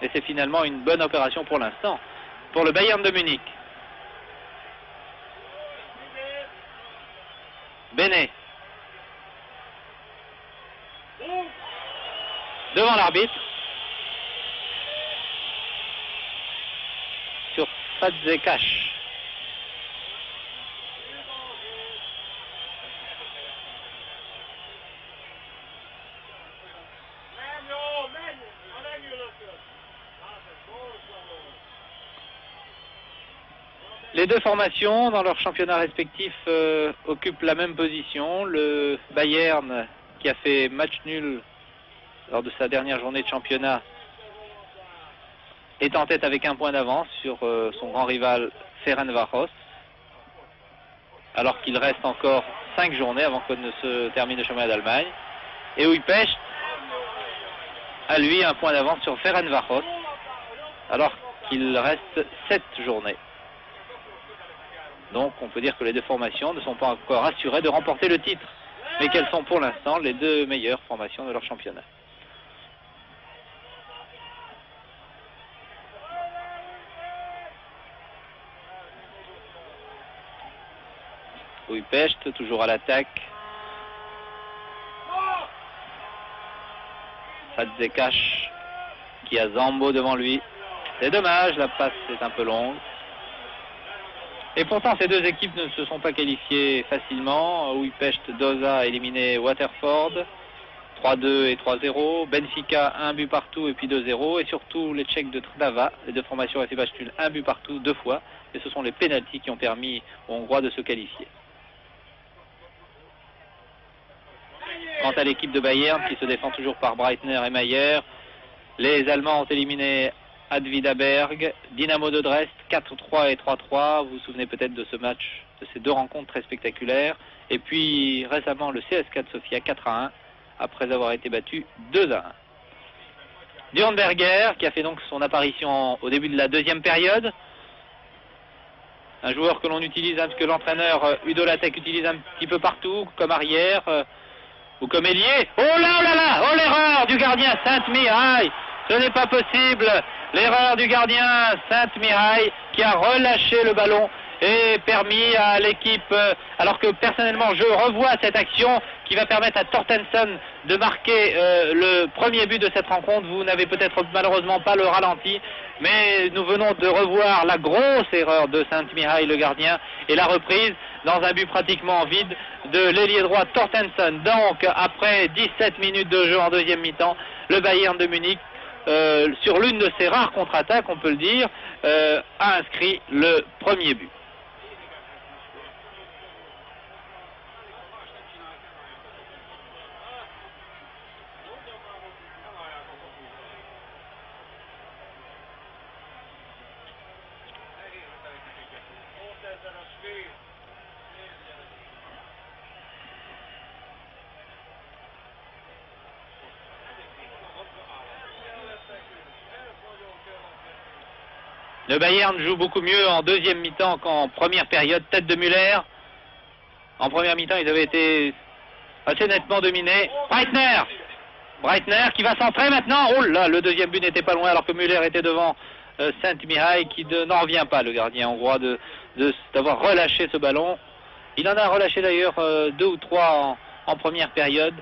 Et c'est finalement une bonne opération pour l'instant, pour le Bayern de Munich. Benet. Devant l'arbitre. Sur Fazekas. Les deux formations dans leur championnat respectif occupent la même position. Le Bayern qui a fait match nul lors de sa dernière journée de championnat est en tête avec un point d'avance sur son grand rival Ferencváros, alors qu'il reste encore 5 journées avant que ne se termine le championnat d'Allemagne. Et Újpest a lui un point d'avance sur Ferencváros, alors qu'il reste 7 journées. Donc on peut dire que les deux formations ne sont pas encore assurées de remporter le titre, mais qu'elles sont pour l'instant les deux meilleures formations de leur championnat. Újpest toujours à l'attaque. Fazekas qui a Zambo devant lui. C'est dommage, la passe est un peu longue. Et pourtant, ces deux équipes ne se sont pas qualifiées facilement. Újpest Dózsa a éliminé Waterford, 3-2 et 3-0. Benfica, 1 but partout et puis 2-0. Et surtout, les Tchèques de Trnava, les deux formations restent match nul, 1 but partout, 2 fois. Et ce sont les pénaltys qui ont permis aux Hongrois de se qualifier. Quant à l'équipe de Bayern, qui se défend toujours par Breitner et Maier, les Allemands ont éliminé Advidaberg, Dynamo de Dresde, 4-3 et 3-3. Vous vous souvenez peut-être de ce match, de ces deux rencontres très spectaculaires. Et puis récemment le CSKA de Sofia, 4-1, après avoir été battu 2-1. Dürnberger, qui a fait donc son apparition au début de la deuxième période. Un joueur que l'on utilise, que l'entraîneur Udo Lattek utilise un petit peu partout, comme arrière ou comme ailier. Oh là, oh là là, oh l'erreur du gardien Saint-Mihai. Ce n'est pas possible. L'erreur du gardien Saint-Mihai qui a relâché le ballon et permis à l'équipe, alors que personnellement je revois cette action qui va permettre à Torstensson de marquer le premier but de cette rencontre. Vous n'avez peut-être malheureusement pas le ralenti, mais nous venons de revoir la grosse erreur de Saint-Mihai, le gardien, et la reprise dans un but pratiquement vide de l'ailier droit Torstensson. Donc après 17 minutes de jeu en deuxième mi-temps, le Bayern de Munich, sur l'une de ses rares contre-attaques, on peut le dire, a inscrit le premier but. Le Bayern joue beaucoup mieux en deuxième mi-temps qu'en première période. Tête de Müller. En première mi-temps, ils avaient été assez nettement dominés. Breitner qui va centrer maintenant. Oh là, le deuxième but n'était pas loin alors que Müller était devant Saint-Mihai qui n'en revient pas, le gardien hongrois, d'avoir relâché ce ballon. Il en a relâché d'ailleurs 2 ou 3 en première période.